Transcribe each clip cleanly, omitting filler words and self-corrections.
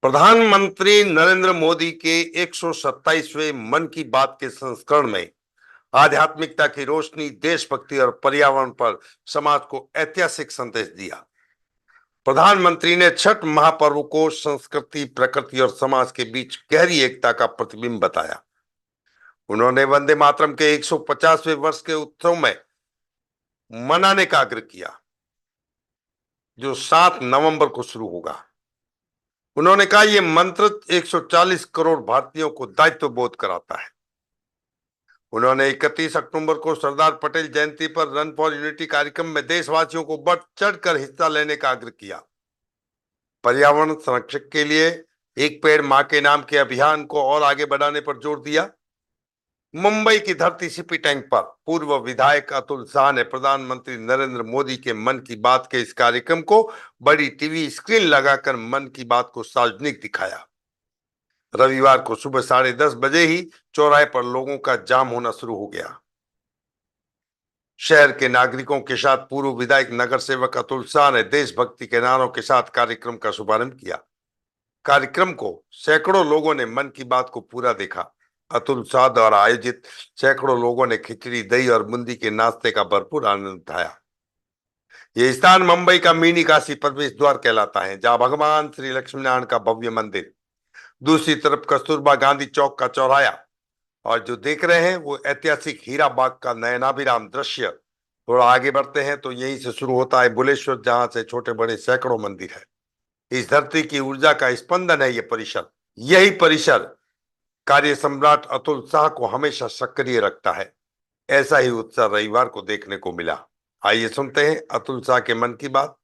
प्रधानमंत्री नरेंद्र मोदी के 127वें मन की बात के संस्करण में आध्यात्मिकता की रोशनी, देशभक्ति और पर्यावरण पर समाज को ऐतिहासिक संदेश दिया। प्रधानमंत्री ने छठ महापर्व को संस्कृति, प्रकृति और समाज के बीच गहरी एकता का प्रतिबिंब बताया। उन्होंने वंदे मातरम के 150वें वर्ष के उत्सव में मनाने का आग्रह किया, जो 7 नवंबर को शुरू होगा। उन्होंने कहा, यह मंत्र 140 करोड़ भारतीयों को दायित्व बोध कराता है। उन्होंने 31 अक्टूबर को सरदार पटेल जयंती पर रन फॉर यूनिटी कार्यक्रम में देशवासियों को बढ़ चढ़कर हिस्सा लेने का आग्रह किया। पर्यावरण संरक्षण के लिए एक पेड़ मां के नाम के अभियान को और आगे बढ़ाने पर जोर दिया। मुंबई की धरती सीपी टैंक पर पूर्व विधायक अतुल शाह ने प्रधानमंत्री नरेंद्र मोदी के मन की बात के इस कार्यक्रम को बड़ी टीवी स्क्रीन लगाकर मन की बात को सार्वजनिक दिखाया। रविवार को सुबह 10:30 बजे ही चौराहे पर लोगों का जाम होना शुरू हो गया। शहर के नागरिकों के साथ पूर्व विधायक नगर सेवक अतुल शाह ने देशभक्ति के नारों के साथ कार्यक्रम का शुभारंभ किया। कार्यक्रम को सैकड़ों लोगों ने मन की बात को पूरा देखा। अतुल शाह द्वारा आयोजित सैकड़ों लोगों ने खिचड़ी, दही और बूंदी के नाश्ते का भरपूर आनंद उठाया। यह स्थान मुंबई का मिनी काशी प्रवेश द्वार कहलाता है, जहां भगवान श्री लक्ष्मीनारायण का भव्य मंदिर, दूसरी तरफ कस्तूरबा गांधी चौक का चौराहा और जो देख रहे हैं वो ऐतिहासिक हीरा बाग का नयनाभिराम दृश्य। थोड़ा आगे बढ़ते हैं तो यहीं से शुरू होता है बुलेश्वर, जहां से छोटे बड़े सैकड़ों मंदिर है। इस धरती की ऊर्जा का स्पंदन है ये परिसर। यही परिसर कार्य सम्राट अतुल शाह को हमेशा सक्रिय रखता है। ऐसा ही उत्साह रविवार को देखने को मिला। आइए सुनते हैं अतुल शाह के मन की बात।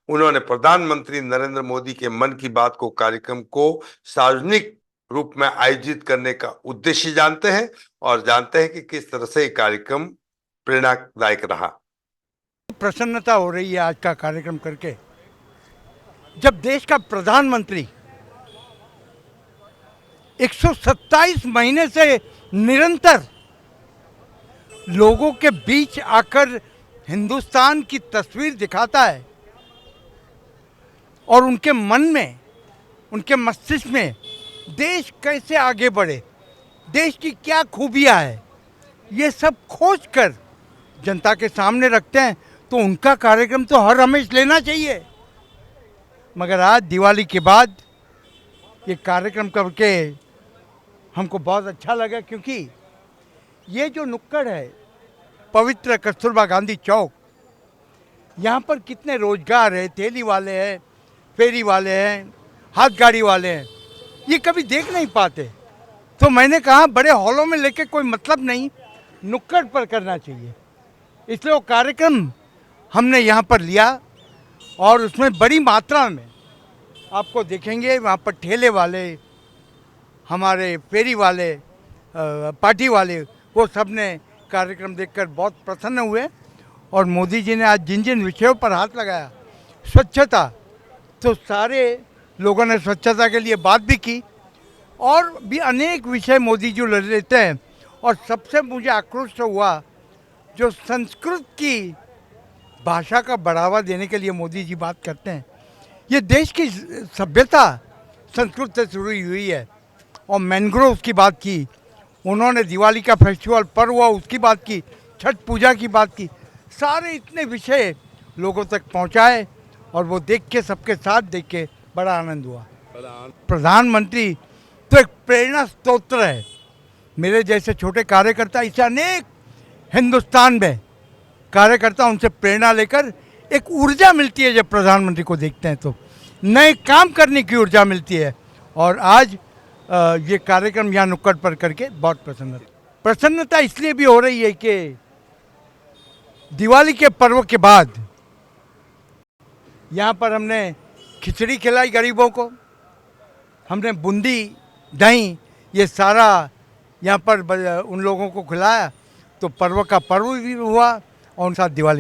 उन्होंने प्रधानमंत्री नरेंद्र मोदी के मन की बात को कार्यक्रम को सार्वजनिक रूप में आयोजित करने का उद्देश्य जानते हैं और जानते हैं कि किस तरह से कार्यक्रम प्रेरणादायक रहा। प्रसन्नता हो रही है आज का कार्यक्रम करके, जब देश का प्रधानमंत्री 127 महीने से निरंतर लोगों के बीच आकर हिंदुस्तान की तस्वीर दिखाता है और उनके मन में, उनके मस्तिष्क में देश कैसे आगे बढ़े, देश की क्या खूबियां है, ये सब खोज कर जनता के सामने रखते हैं। तो उनका कार्यक्रम तो हर हमेश लेना चाहिए। मगर आज दिवाली के बाद ये कार्यक्रम करके हमको बहुत अच्छा लगा, क्योंकि ये जो नुक्कड़ है पवित्र कस्तूरबा गांधी चौक, यहाँ पर कितने रोजगार है, ठेली वाले हैं, फेरी वाले हैं, हाथ गाड़ी वाले हैं, ये कभी देख नहीं पाते। तो मैंने कहा बड़े हॉलों में लेके कोई मतलब नहीं, नुक्कड़ पर करना चाहिए। इसलिए वो कार्यक्रम हमने यहाँ पर लिया और उसमें बड़ी मात्रा में आपको देखेंगे वहाँ पर ठेले वाले, हमारे फेरी वाले, पार्टी वाले, वो सब ने कार्यक्रम देखकर बहुत प्रसन्न हुए। और मोदी जी ने आज जिन जिन विषयों पर हाथ लगाया, स्वच्छता, तो सारे लोगों ने स्वच्छता के लिए बात भी की और भी अनेक विषय मोदी जी लेते हैं। और सबसे मुझे आक्रोश हुआ जो संस्कृत की भाषा का बढ़ावा देने के लिए मोदी जी बात करते हैं। ये देश की सभ्यता संस्कृत से शुरू हुई है। और मैंग्रोव की बात की उन्होंने, दिवाली का फेस्टिवल पर्व हुआ उसकी बात की, छठ पूजा की बात की, सारे इतने विषय लोगों तक पहुंचाए और वो देख के, सबके साथ देख के बड़ा आनंद हुआ। प्रधानमंत्री तो एक प्रेरणा स्तोत्र है। मेरे जैसे छोटे कार्यकर्ता, इससे अनेक हिंदुस्तान में कार्यकर्ता, उनसे प्रेरणा लेकर एक ऊर्जा मिलती है। जब प्रधानमंत्री को देखते हैं तो नए काम करने की ऊर्जा मिलती है। और आज ये कार्यक्रम यहाँ नुक्कड़ पर करके बहुत प्रसन्नता इसलिए भी हो रही है कि दिवाली के पर्व के बाद यहाँ पर हमने खिचड़ी खिलाई गरीबों को, हमने बूंदी, दही, ये सारा यहाँ पर उन लोगों को खिलाया। तो पर्व का पर्व भी हुआ और उनके साथ दिवाली